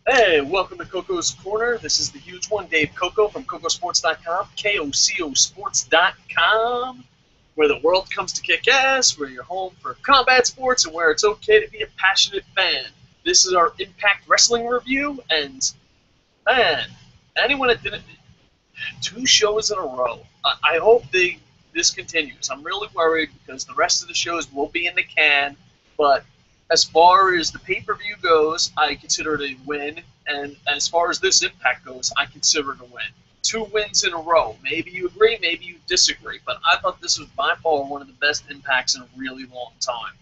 Hey, welcome to Coco's Corner. This is the huge one, Dave Coco from Kocosports.com, KOCOsports.com, where the world comes to kick ass, where you're home for combat sports, and where it's okay to be a passionate fan. This is our Impact Wrestling review, and man, anyone that didn't, 2 shows in a row. I hope this continues. I'm really worried because the rest of the shows will be in the can, but as far as the pay-per-view goes, I consider it a win, and as far as this Impact goes, I consider it a win. 2 wins in a row. Maybe you agree, maybe you disagree, but I thought this was by far one of the best Impacts in a really long time.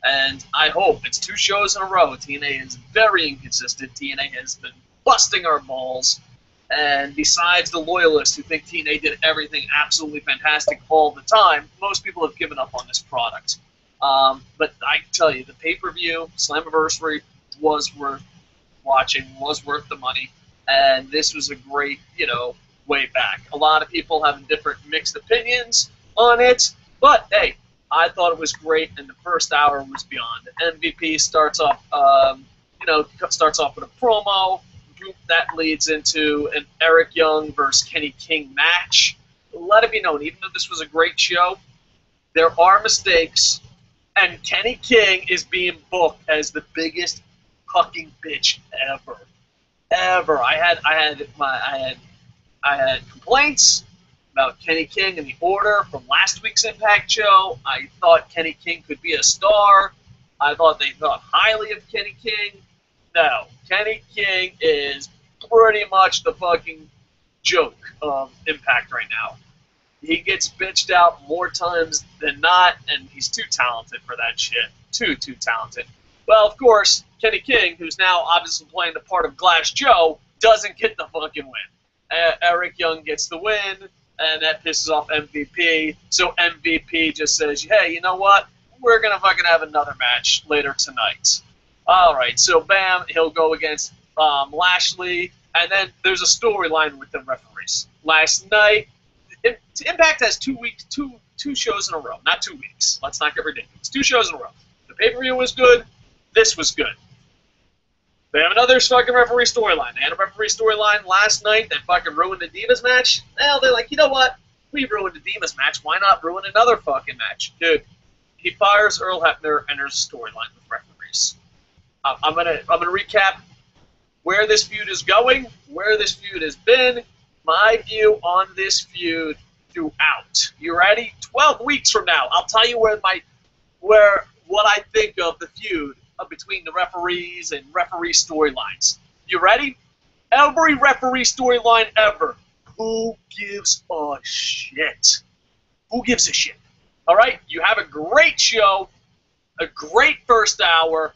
And I hope it's 2 shows in a row. TNA is very inconsistent. TNA has been busting our balls. And besides the loyalists who think TNA did everything absolutely fantastic all the time, most people have given up on this product. But I can tell you, the pay-per-view, Slammiversary, was worth watching, was worth the money, and this was a great, way back. A lot of people have different mixed opinions on it, but hey, I thought it was great, and the first hour was beyond. MVP starts off, starts off with a promo. That leads into an Eric Young versus Kenny King match. Let it be known, even though this was a great show, there are mistakes. And Kenny King is being booked as the biggest fucking bitch ever. Ever. I had complaints about Kenny King and the Order from last week's Impact show. I thought Kenny King could be a star. I thought they thought highly of Kenny King. No. Kenny King is pretty much the fucking joke of Impact right now. He gets bitched out more times than not, and he's too talented for that shit. Too talented. Well, of course, Kenny King, who's now obviously playing the part of Glass Joe, doesn't get the fucking win. Eric Young gets the win, and that pisses off MVP. So MVP just says, hey, you know what? We're going to fucking have another match later tonight. All right, so bam, he'll go against Lashley, and then there's a storyline with the referees. Last night, Impact has 2 shows in a row. Not 2 weeks. Let's not get ridiculous. 2 shows in a row. The pay-per-view was good. This was good. They have another fucking referee storyline. They had a referee storyline last night that fucking ruined the Divas match. Well, they're like, you know what? We ruined the Divas match. Why not ruin another fucking match? Dude, he fires Earl Hebner, and there's a storyline with referees. I'm gonna recap where this feud is going, where this feud has been, my view on this feud throughout. You ready? 12 weeks from now, I'll tell you what I think of the feud between the referees and referee storylines. You ready? Every referee storyline ever. Who gives a shit? Who gives a shit? All right? You have a great show, a great first hour.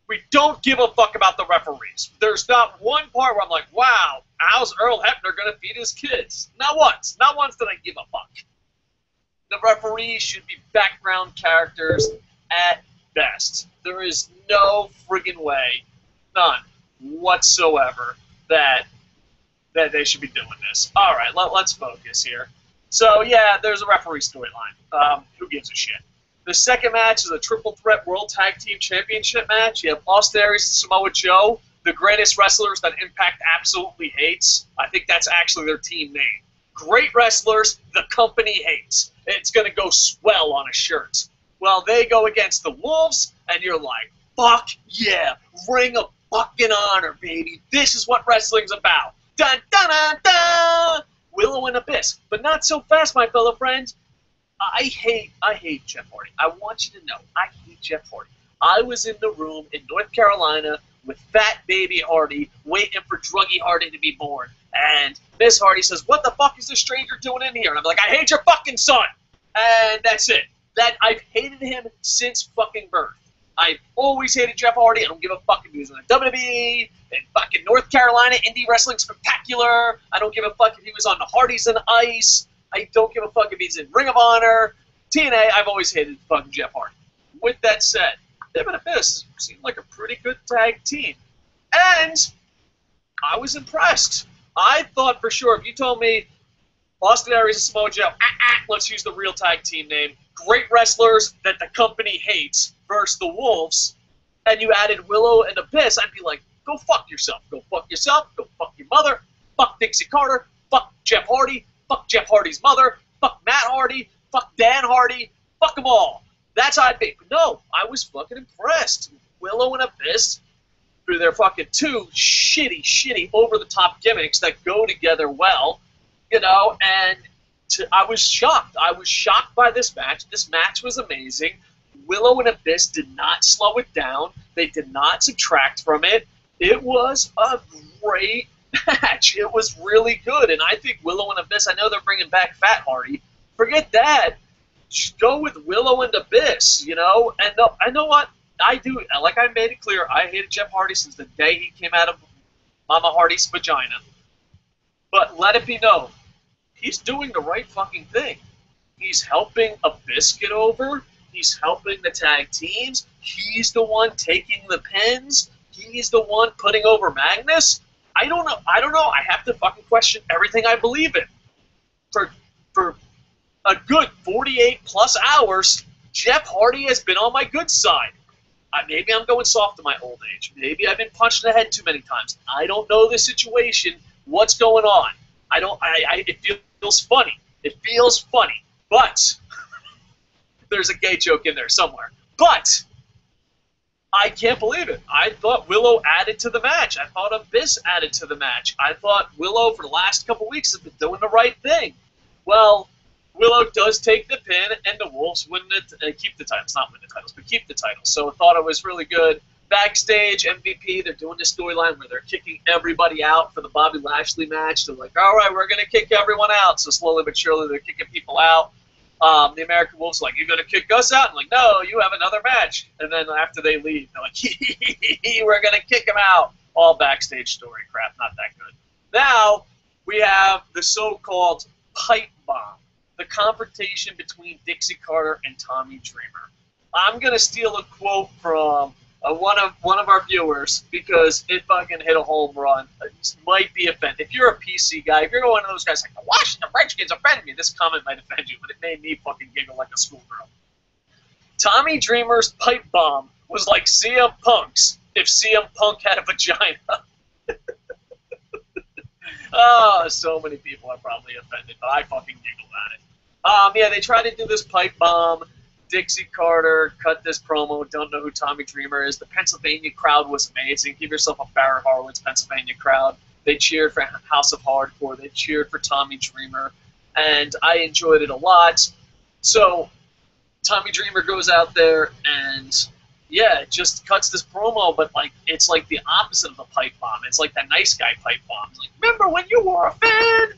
We don't give a fuck about the referees. There's not one part where I'm like, wow, how's Earl Hebner going to feed his kids? Not once. Not once did I give a fuck. The referees should be background characters at best. There is no friggin' way, none whatsoever, that they should be doing this. All right, let's focus here. So, yeah, there's a referee storyline. Who gives a shit? The second match is a triple threat World Tag Team Championship match. You have Austin Aries and Samoa Joe, the greatest wrestlers that Impact absolutely hates. I think that's actually their team name. Great wrestlers the company hates. It's going to go swell on a shirt. Well, they go against the Wolves, and you're like, fuck yeah, Ring of fucking Honor, baby. This is what wrestling's about. Dun, dun, dun, dun! Willow and Abyss. But not so fast, my fellow friends. I hate Jeff Hardy. I want you to know, I hate Jeff Hardy. I was in the room in North Carolina with fat baby Hardy, waiting for druggy Hardy to be born. And Miss Hardy says, what the fuck is this stranger doing in here? And I'm like, I hate your fucking son. And that's it. I've hated him since fucking birth. I've always hated Jeff Hardy. I don't give a fuck if he was in the WWE, in fucking North Carolina, Indie Wrestling Spectacular. I don't give a fuck if he was on the Hardys and Ice. I don't give a fuck if he's in Ring of Honor. TNA, I've always hated fucking Jeff Hardy. With that said, them and Abyss seemed like a pretty good tag team. And I was impressed. I thought for sure, if you told me Austin Aries and Samoa Joe, let's use the real tag team name, great wrestlers that the company hates versus the Wolves, and you added Willow and Abyss, I'd be like, go fuck yourself. Go fuck yourself. Go fuck your mother. Fuck Dixie Carter. Fuck Jeff Hardy. Fuck Jeff Hardy's mother. Fuck Matt Hardy. Fuck Dan Hardy. Fuck them all. That's how I'd be. But no, I was fucking impressed. Willow and Abyss, through their fucking two shitty, over-the-top gimmicks that go together well, you know, and I was shocked. I was shocked by this match. This match was amazing. Willow and Abyss did not slow it down. They did not subtract from it. It was a great match. It was really good, and I think Willow and Abyss, I know they're bringing back Fat Hardy. Forget that. Just go with Willow and Abyss, you know? And I know what? I do, like I made it clear, I hated Jeff Hardy since the day he came out of Mama Hardy's vagina. But let it be known, he's doing the right fucking thing. He's helping Abyss get over. He's helping the tag teams. He's the one taking the pins. He's the one putting over Magnus. I don't know. I have to fucking question everything I believe in. For a good 48 plus hours, Jeff Hardy has been on my good side. Maybe I'm going soft in my old age. Maybe I've been punched in the head too many times. I don't know the situation. What's going on? It feels funny. It feels funny. But there's a gay joke in there somewhere. But I can't believe it. I thought Willow added to the match. I thought Abyss added to the match. I thought Willow for the last couple weeks has been doing the right thing. Well, Willow does take the pin, and the Wolves win it, keep the titles. Not win the titles, but keep the titles. So I thought it was really good. Backstage, MVP, they're doing this storyline where they're kicking everybody out for the Bobby Lashley match. They're like, all right, we're going to kick everyone out. So slowly but surely they're kicking people out. The American Wolves are like, you're going to kick us out? I'm like, no, you have another match. And then after they leave, they're like, we're going to kick them out. All backstage story crap, not that good. Now we have the so-called pipe bomb. The confrontation between Dixie Carter and Tommy Dreamer. I'm going to steal a quote from one of our viewers because it fucking hit a home run. It might be offended. If you're a PC guy, if you're one of those guys like, the Washington Redskins offended me, this comment might offend you, but it made me fucking giggle like a schoolgirl. Tommy Dreamer's pipe bomb was like CM Punk's if CM Punk had a vagina. Oh, so many people are probably offended, but I fucking giggled at it. Yeah, they tried to do this pipe bomb. Dixie Carter cut this promo. Don't know who Tommy Dreamer is. The Pennsylvania crowd was amazing. Give yourself a Barrett Horowitz Pennsylvania crowd. They cheered for House of Hardcore. They cheered for Tommy Dreamer. And I enjoyed it a lot. So Tommy Dreamer goes out there and, yeah, just cuts this promo, but like it's like the opposite of the pipe bomb. It's like that nice guy pipe bomb. It's like, remember when you were a fan?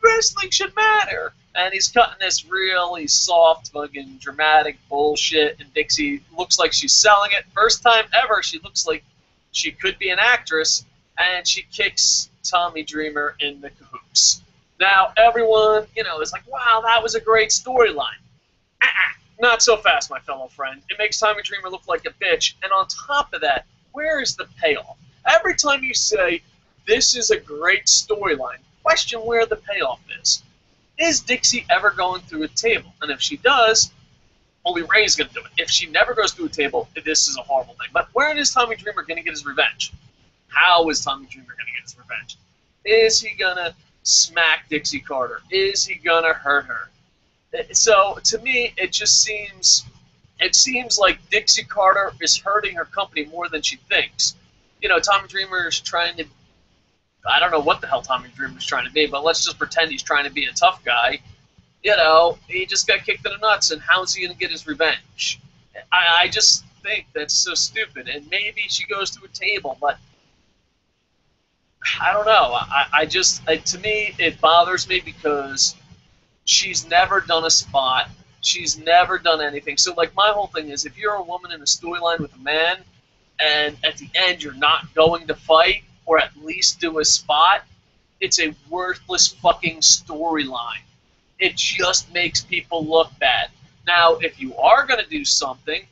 Wrestling should matter. And he's cutting this really soft, fucking dramatic bullshit, and Dixie looks like she's selling it. First time ever, she looks like she could be an actress, and she kicks Tommy Dreamer in the cahoots. Now, everyone, is like, wow, that was a great storyline. Not so fast, my fellow friend. It makes Tommy Dreamer look like a bitch, and on top of that, where is the payoff? Every time you say, this is a great storyline, question where the payoff is. Is Dixie ever going through a table? And if she does, only Ray's going to do it. If she never goes through a table, this is a horrible thing. But where is Tommy Dreamer going to get his revenge? How is Tommy Dreamer going to get his revenge? Is he going to smack Dixie Carter? Is he going to hurt her? So, to me, it seems like Dixie Carter is hurting her company more than she thinks. Tommy Dreamer is trying to, I don't know what the hell Tommy Dreamer's trying to be, but let's just pretend he's trying to be a tough guy. He just got kicked in the nuts, and how is he going to get his revenge? I just think that's so stupid, and maybe she goes to a table, but I don't know. To me, it bothers me because she's never done a spot. She's never done anything. So, like, my whole thing is, if you're a woman in a storyline with a man, and at the end you're not going to fight, or at least do a spot, it's a worthless fucking storyline. It just makes people look bad. Now, if you are going to do something,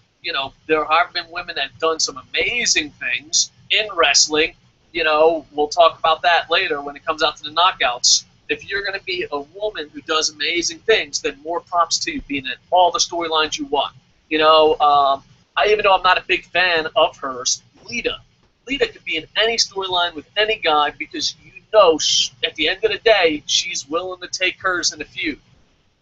there have been women that have done some amazing things in wrestling. We'll talk about that later when it comes out to the knockouts. If you're going to be a woman who does amazing things, then more props to you being in all the storylines you want. You know, even though I'm not a big fan of hers, Lita could be in any storyline with any guy because you know at the end of the day she's willing to take hers in a feud.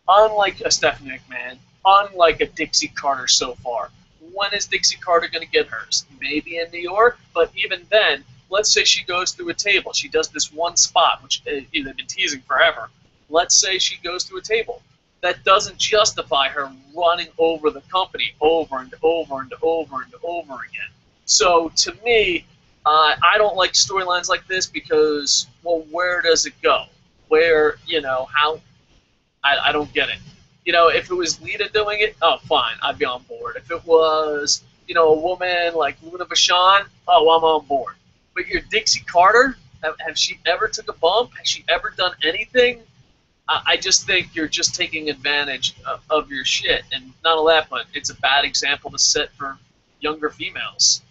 Unlike a Stephanie McMahon, unlike a Dixie Carter so far. When is Dixie Carter going to get hers? Maybe in New York, but even then, let's say she goes through a table. She does this one spot, which they've been teasing forever. Let's say she goes through a table. That doesn't justify her running over the company over and over and over and over again. So to me, I don't like storylines like this because, well, where does it go? Where, how? I don't get it. If it was Lita doing it, oh, fine, I'd be on board. If it was, a woman like Luna Vachon, oh, I'm on board. But your Dixie Carter, have she ever took a bump? Has she ever done anything? I just think you're just taking advantage of your shit. And not only that, but it's a bad example to set for younger females.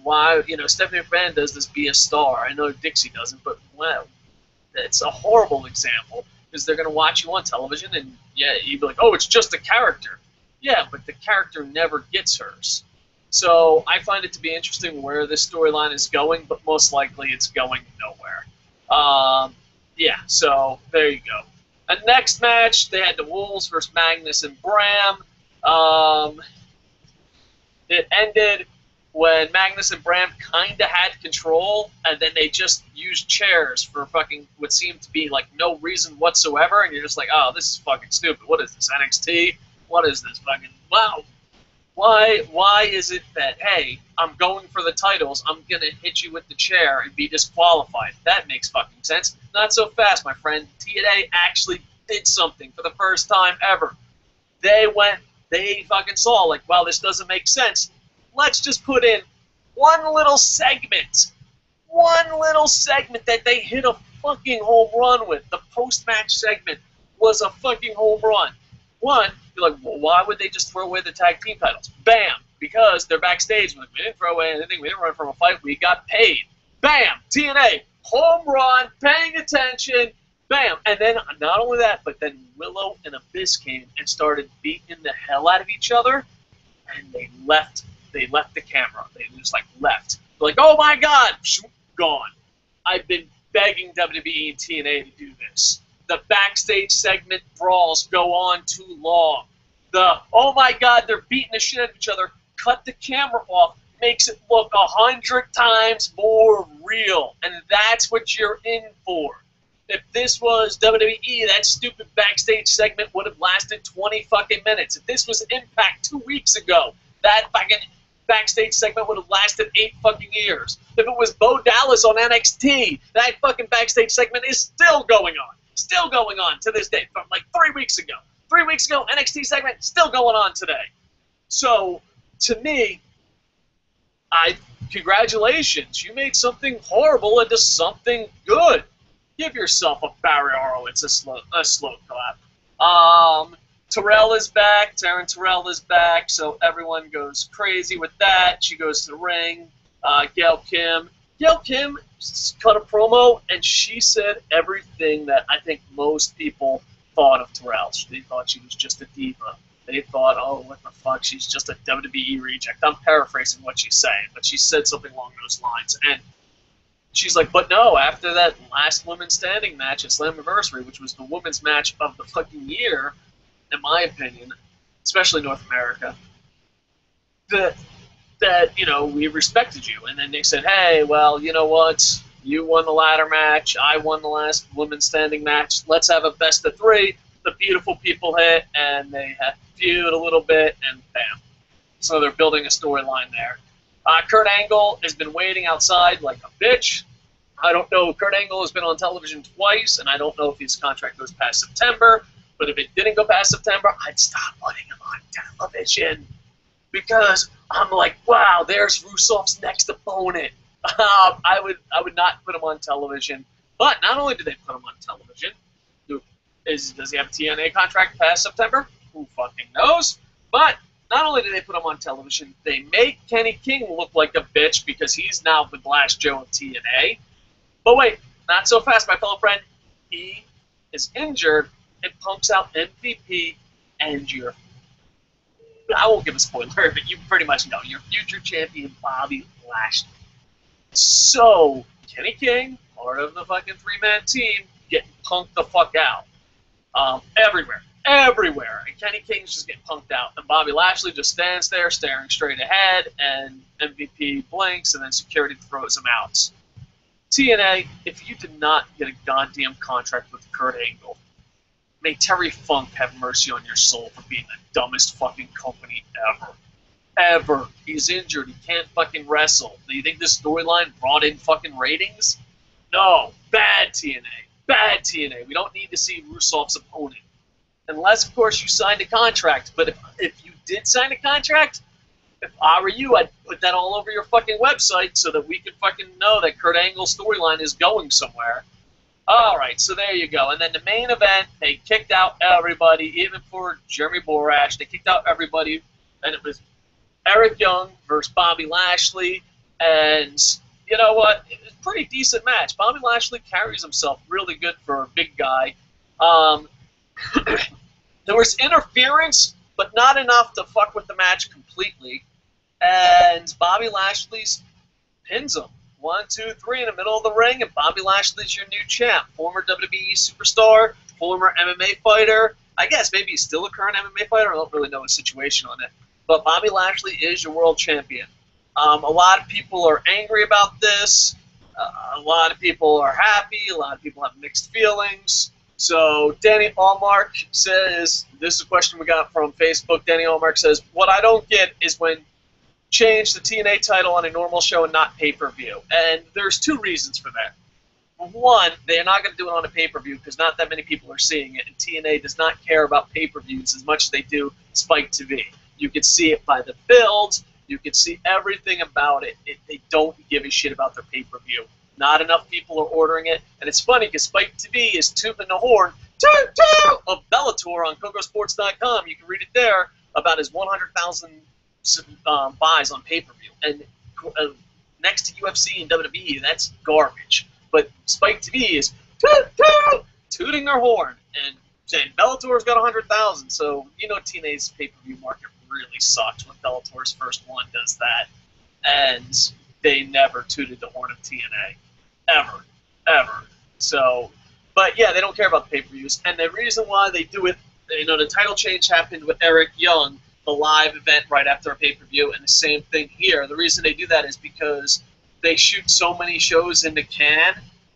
Why, Stephanie McMahon does this be a star. I know Dixie doesn't, but, well, it's a horrible example because they're going to watch you on television and, yeah, you'd be like, oh, it's just a character. Yeah, but the character never gets hers. So I find it to be interesting where this storyline is going, but most likely it's going nowhere. Yeah, so there you go. And next match, they had the Wolves versus Magnus and Bram. It ended when Magnus and Bram kind of had control, and then they just used chairs for fucking what seemed to be like no reason whatsoever, and you're just like, oh, this is fucking stupid. What is this, NXT? What is this fucking, wow. Why is it that, hey, I'm going for the titles, I'm going to hit you with the chair and be disqualified? That makes fucking sense. Not so fast, my friend. TNA actually did something for the first time ever. They fucking saw, like, wow, this doesn't make sense. Let's just put in one little segment that they hit a fucking home run with. The post-match segment was a fucking home run. One, you're like, well, why would they just throw away the tag team titles? Bam! Because they're backstage. We didn't throw away anything. We didn't run from a fight. We got paid. Bam! TNA. Home run. Paying attention. Bam! And then, not only that, but then Willow and Abyss came and started beating the hell out of each other. And they left the camera. They just, left. They're like, oh, my God! Gone. I've been begging WWE and TNA to do this. The backstage segment brawls go on too long. Oh my God, they're beating the shit out of each other. Cut the camera off. Makes it look 100 times more real. And that's what you're in for. If this was WWE, that stupid backstage segment would have lasted 20 fucking minutes. If this was Impact 2 weeks ago, that fucking backstage segment would have lasted 8 fucking years. If it was Bo Dallas on NXT, that fucking backstage segment is still going on. Still going on to this day, from 3 weeks ago. 3 weeks ago, NXT segment, still going on today. So, to me, congratulations. You made something horrible into something good. Give yourself a Barry Horowitz a slow clap. Terrell is back. Taryn Terrell is back, so everyone goes crazy with that. She goes to the ring. Gail Kim cut a promo, and she said everything that I think most people thought of Terrell. They thought she was just a diva. They thought, oh, what the fuck, she's just a WWE reject. I'm paraphrasing what she's saying, but she said something along those lines. And she's like, but no, after that last women's standing match at Slammiversary, which was the women's match of the fucking year, in my opinion, especially North America, that we respected you. And then they said, hey, well, you know what? You won the ladder match. I won the last women's standing match. Let's have a best of 3. The beautiful people hit, and they had feud a little bit, and bam. So they're building a storyline there. Kurt Angle has been waiting outside like a bitch. I don't know. Kurt Angle has been on television twice, and I don't know if his contract goes past September. But if it didn't go past September, I'd stop putting him on television. Because I'm like, wow, there's Rusev's next opponent. I would not put him on television. But not only do they put him on television, does he have a TNA contract past September? Who fucking knows? But not only do they put him on television, they make Kenny King look like a bitch because he's now the Glass Joe of TNA. But wait, not so fast, my fellow friend. He is injured and pumps out MVP and your I won't give a spoiler, but you pretty much know. Your future champion, Bobby Lashley. So, Kenny King, part of the fucking three-man team, getting punked the fuck out. Everywhere. And Kenny King's just getting punked out. And Bobby Lashley just stands there staring straight ahead, and MVP blinks, and then security throws him out. TNA, if you did not get a goddamn contract with Kurt Angle, may Terry Funk have mercy on your soul for being the dumbest fucking company ever. Ever. He's injured. He can't fucking wrestle. Do you think this storyline brought in fucking ratings? No. Bad TNA. Bad TNA. We don't need to see Rusev's opponent. Unless, of course, you signed a contract. But if you did sign a contract, if I were you, I'd put that all over your fucking website so that we could fucking know that Kurt Angle's storyline is going somewhere. Alright, so there you go. And then the main event, they kicked out everybody, even for Jeremy Borash. They kicked out everybody, and it was Eric Young versus Bobby Lashley. And you know what? It was a pretty decent match. Bobby Lashley carries himself really good for a big guy. There was interference, but not enough to fuck with the match completely. And Bobby Lashley's pins him. 1, 2, 3 in the middle of the ring, and Bobby Lashley's your new champ. Former WWE superstar, former MMA fighter. I guess maybe he's still a current MMA fighter. I don't really know his situation on it. But Bobby Lashley is your world champion. A lot of people are angry about this. A lot of people are happy. A lot of people have mixed feelings. So Danny Allmark says, this is a question we got from Facebook. Danny Allmark says, what I don't get is when change the TNA title on a normal show and not pay-per-view. And there's two reasons for that. One, they're not going to do it on a pay-per-view because not that many people are seeing it, and TNA does not care about pay-per-views as much as they do Spike TV. You can see it by the build. You can see everything about it. They don't give a shit about their pay-per-view. Not enough people are ordering it. And it's funny because Spike TV is tooting the horn of Bellator on Kocosports.com. You can read it there about his 100,000 buys on pay-per-view. And next to UFC and WWE, that's garbage. But Spike TV is tooting their horn and saying Bellator's got 100,000. So, you know, TNA's pay-per-view market really sucks when Bellator's first one does that. And they never tooted the horn of TNA. Ever. So, but yeah, they don't care about the pay-per-views. And the reason why they do it, you know, the title change happened with Eric Young, the live event right after a pay-per-view, and the same thing here. The reason they do that is because they shoot so many shows in the can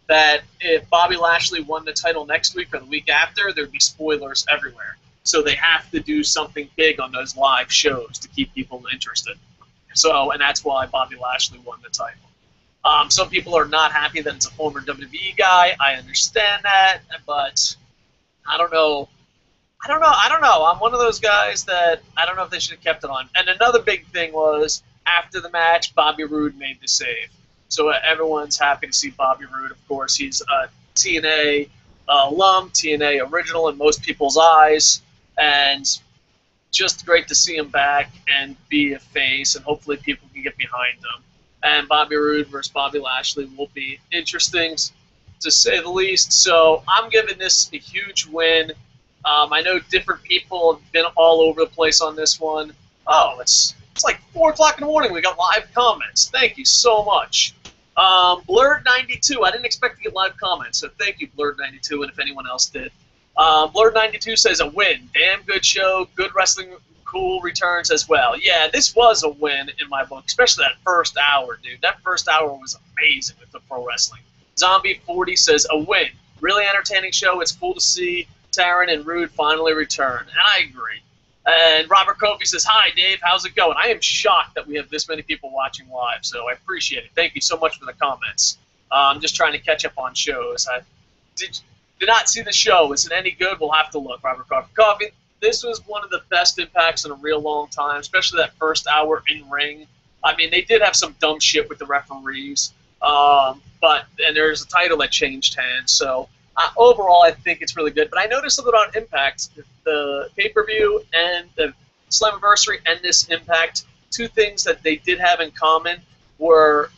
that if Bobby Lashley won the title next week or the week after, there'd be spoilers everywhere. So they have to do something big on those live shows to keep people interested. So, and that's why Bobby Lashley won the title. Some people are not happy that it's a former WWE guy. I understand that, but I don't know. I'm one of those guys that I don't know if they should have kept it on. And another big thing was after the match, Bobby Roode made the save. So everyone's happy to see Bobby Roode. Of course, he's a TNA alum, TNA original in most people's eyes, and just great to see him back and be a face, and hopefully people can get behind him. And Bobby Roode versus Bobby Lashley will be interesting, to say the least. So I'm giving this a huge win. I know different people have been all over the place on this one. Oh, it's like 4 o'clock in the morning. We got live comments. Thank you so much. Blurred92. I didn't expect to get live comments, so thank you, Blurred92, and if anyone else did. Blurred92 says a win. Damn good show. Good wrestling. Cool returns as well. Yeah, this was a win in my book, especially that first hour, dude. That first hour was amazing with the pro wrestling. Zombie40 says a win. Really entertaining show. It's cool to see Taryn and Roode finally return. And I agree. And Robert Kofi says, hi, Dave. How's it going? I am shocked that we have this many people watching live, so I appreciate it. Thank you so much for the comments. I'm just trying to catch up on shows. I did not see the show. Is it any good? We'll have to look, Robert Kofi. This was one of the best impacts in a real long time, especially that first hour in ring. I mean, they did have some dumb shit with the referees, and there's a title that changed hands. So overall, I think it's really good. But I noticed something on Impact, the pay-per-view and the Slammiversary and this Impact. Two things that they did have in common were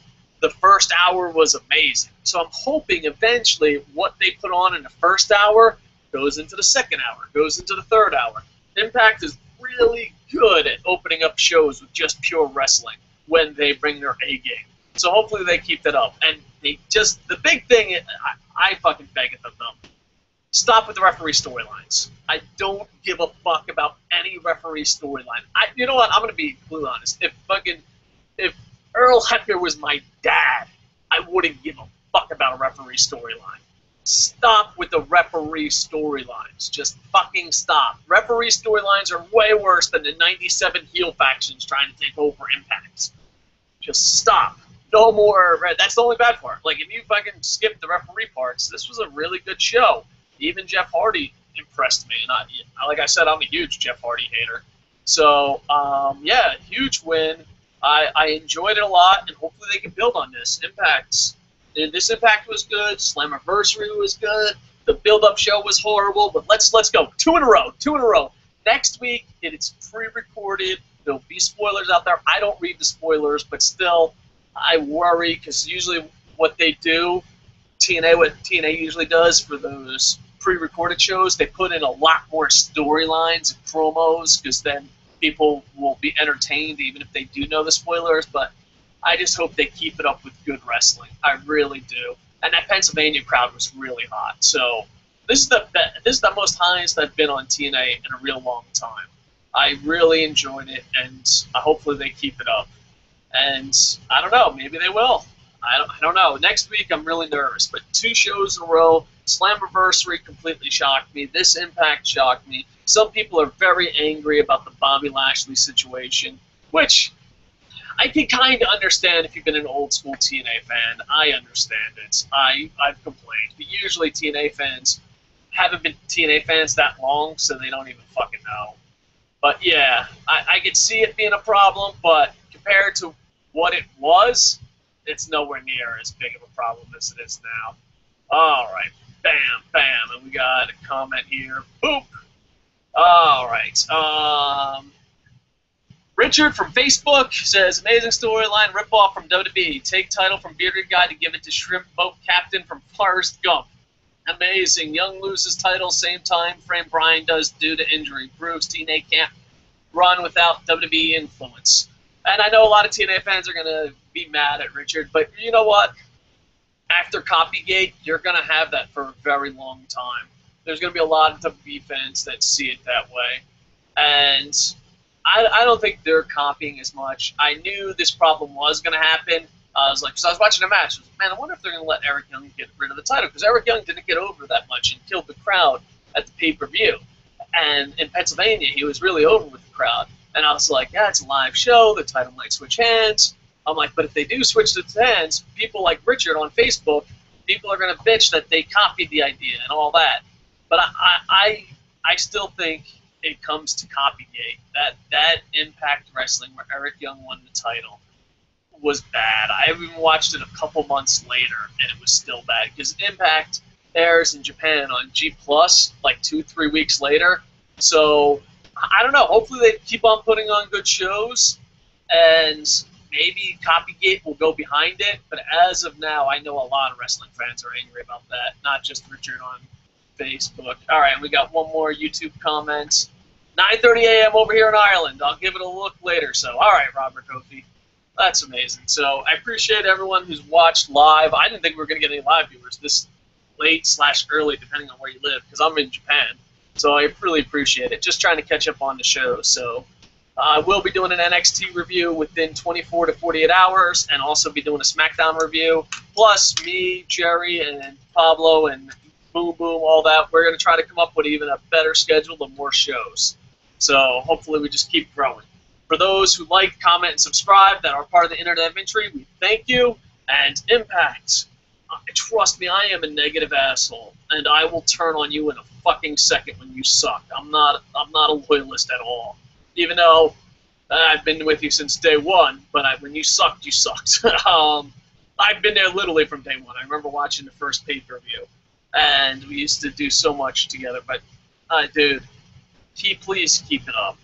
the first hour was amazing. So I'm hoping eventually what they put on in the first hour goes into the second hour, goes into the third hour. Impact is really good at opening up shows with just pure wrestling when they bring their A game. So hopefully they keep that up. And they just, the big thing, I fucking beg at them, stop with the referee storylines. I don't give a fuck about any referee storyline. You know what? I'm gonna be completely honest. If Earl Hebner was my dad, I wouldn't give a fuck about a referee storyline. Stop with the referee storylines. Just fucking stop. Referee storylines are way worse than the 97 heel factions trying to take over Impacts. Just stop. No more. That's the only bad part. Like, if you fucking skip the referee parts, this was a really good show. Even Jeff Hardy impressed me. And like I said, I'm a huge Jeff Hardy hater. So, yeah, huge win. I enjoyed it a lot, and hopefully they can build on this. This Impact was good. Slammiversary was good. The build-up show was horrible, but let's go. Two in a row. Next week, it's pre-recorded. There'll be spoilers out there. I don't read the spoilers, but still, I worry because usually what they do, what TNA usually does for those pre-recorded shows, they put in a lot more storylines and promos because then people will be entertained even if they do know the spoilers. But I just hope they keep it up with good wrestling. I really do. And that Pennsylvania crowd was really hot. So this is the most highest I've been on TNA in a real long time. I really enjoyed it, and hopefully they keep it up. And I don't know, maybe they will. I don't know. Next week I'm really nervous, but 2 shows in a row. Slammiversary completely shocked me. This Impact shocked me. Some people are very angry about the Bobby Lashley situation, which I can kind of understand if you've been an old school TNA fan. I understand it. I've complained. But usually TNA fans haven't been TNA fans that long, so they don't even fucking know. But yeah, I could see it being a problem, but compared to what it was, it's nowhere near as big of a problem as it is now. All right, bam, bam, and we got a comment here. Boop. All right. Richard from Facebook says, amazing storyline, ripoff from WWE. Take title from Bearded Guy to give it to Shrimp Boat Captain from Forrest Gump. Amazing. Young loses title, same time frame Bryan does due to injury. Proves TNA can't run without WWE influence. And I know a lot of TNA fans are going to be mad at Richard, but you know what? After Copygate, you're going to have that for a very long time. There's going to be a lot of WWE fans that see it that way. And I don't think they're copying as much. I knew this problem was going to happen. I was like, because I was watching a match, I was like, man, I wonder if they're going to let Eric Young get rid of the title, because Eric Young didn't get over that much and killed the crowd at the pay-per-view. And in Pennsylvania, he was really over with the crowd. And I was like, yeah, it's a live show, the title might switch hands. I'm like, but if they do switch the hands, people like Richard on Facebook, people are going to bitch that they copied the idea and all that. But I still think it comes to Copygate. That Impact Wrestling where Eric Young won the title was bad. I even watched it a couple months later, and it was still bad, because Impact airs in Japan on G+, like 2-3 weeks later. So, I don't know. Hopefully they keep on putting on good shows, and maybe Copygate will go behind it. But as of now, I know a lot of wrestling fans are angry about that, not just Richard on Facebook. All right, we got one more YouTube comment. 9:30 a.m. over here in Ireland. I'll give it a look later. So, all right, Robert Kofi. That's amazing. So I appreciate everyone who's watched live. I didn't think we were going to get any live viewers this late/early, depending on where you live, because I'm in Japan. So I really appreciate it. Just trying to catch up on the show. So I will be doing an NXT review within 24 to 48 hours, and also be doing a SmackDown review. Plus, me, Jerry, and Pablo, and Boom Boom, all that. We're going to try to come up with even a better schedule and more shows. So hopefully we just keep growing. For those who like, comment, and subscribe that are part of the Internet of Entry, we thank you. And Impact, trust me, I am a negative asshole, and I will turn on you in a fucking second when you suck. I'm not a loyalist at all. Even though I've been with you since day one, but when you sucked, you sucked. I've been there literally from day one. I remember watching the first pay-per-view, and we used to do so much together. But, dude, please keep it up.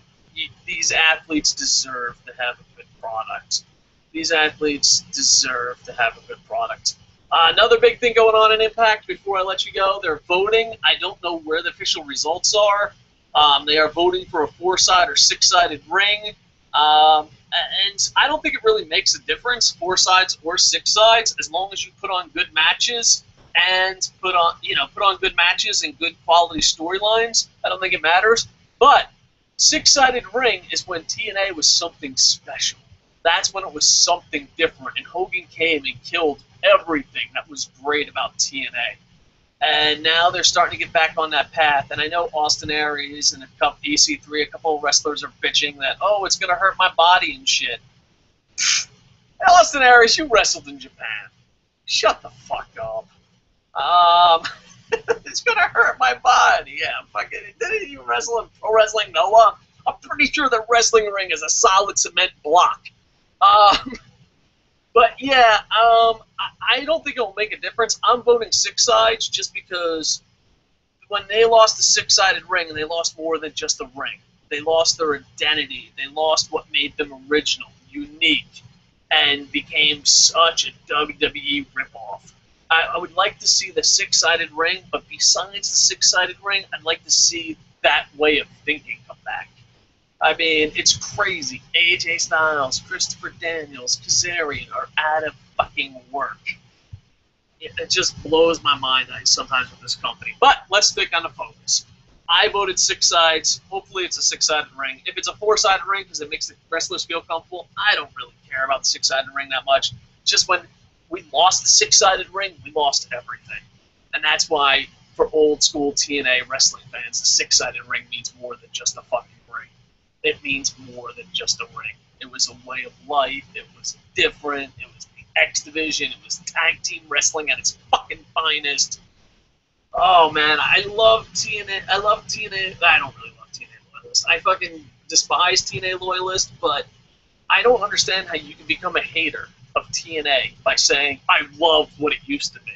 These athletes deserve to have a good product. These athletes deserve to have a good product. Another big thing going on in Impact, before I let you go, they're voting. I don't know where the official results are, They are voting for a 4-side or 6-sided ring. And I don't think it really makes a difference, 4 sides or 6 sides, as long as you put on good matches and put on good matches and good quality storylines. I don't think it matters. But 6-sided ring is when TNA was something special. That's when it was something different, and Hogan came and killed everything that was great about TNA. And now they're starting to get back on that path. And I know Austin Aries and EC3, a couple of wrestlers are bitching that, oh, it's going to hurt my body and shit. Austin Aries, you wrestled in Japan. Shut the fuck up. It's going to hurt my body. Yeah, fucking, didn't you wrestle in Pro Wrestling Noah? I'm pretty sure the wrestling ring is a solid cement block. But yeah, I don't think it'll make a difference. I'm voting 6 sides just because when they lost the 6-sided ring, and they lost more than just a ring. They lost their identity. They lost what made them original, unique, and became such a WWE ripoff. I would like to see the 6-sided ring, but besides the 6-sided ring, I'd like to see that way of thinking come back. I mean, it's crazy. AJ Styles, Christopher Daniels, Kazarian are out of fucking work. It just blows my mind sometimes with this company. But let's stick on the focus. I voted 6 sides. Hopefully it's a 6-sided ring. If it's a 4-sided ring because it makes the wrestlers feel comfortable, I don't really care about the 6-sided ring that much. Just when we lost the 6-sided ring, we lost everything. And that's why, for old school TNA wrestling fans, the 6-sided ring means more than just a fucking ring. It means more than just a ring. It was a way of life. It was different. It was the X Division. It was tag team wrestling at its fucking finest. Oh, man, I love TNA. I love TNA. I don't really love TNA Loyalist. I fucking despise TNA Loyalist, but I don't understand how you can become a hater of TNA by saying, I loved what it used to be.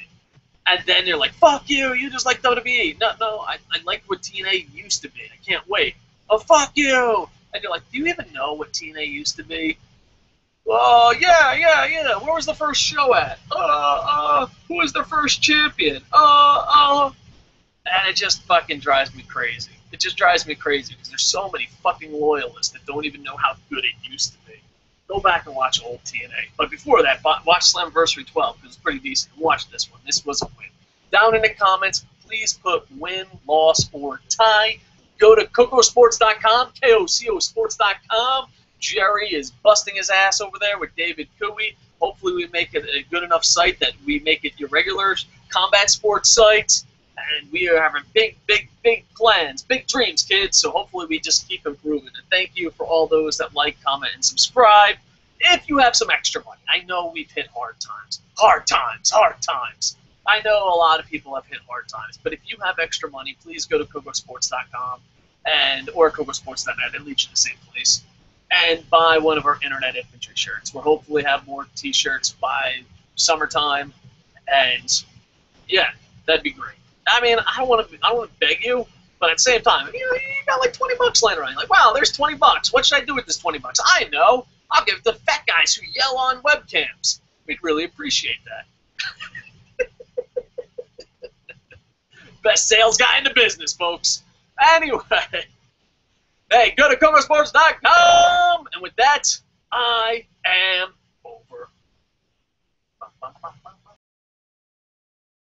And then you're like, fuck you, you just like WWE. No, I like what TNA used to be. I can't wait. Oh, fuck you! And you're like, do you even know what TNA used to be? Oh, yeah. Where was the first show at? Who was the first champion? And it just fucking drives me crazy. It just drives me crazy because there's so many fucking loyalists that don't even know how good it used to be. Go back and watch old TNA. But before that, watch Slamversary 12 because it's pretty decent. Watch this one. This was a win. Down in the comments, please put win, loss, or tie. Go to Kocosports.com, KOCOsports.com. Jerry is busting his ass over there with David Cooey. Hopefully we make it a good enough site that we make it your regular combat sports site. And we are having big plans, big dreams, kids. So hopefully we just keep improving. And thank you for all those that like, comment, and subscribe. If you have some extra money, I know we've hit hard times. Hard times. I know a lot of people have hit hard times, but if you have extra money, please go to Kocosports.com or Kocosports.net. It leads you to the same place. And buy one of our Internet Infantry shirts. We'll hopefully have more T-shirts by summertime. And yeah, that'd be great. I mean, I don't want to beg you, but at the same time, you got like $20 laying around. You're like, wow, there's $20. What should I do with this $20? I know. I'll give it to fat guys who yell on webcams. We'd really appreciate that. Best sales guy in the business, folks. Anyway, hey, go to Kocosports.com. And with that, I am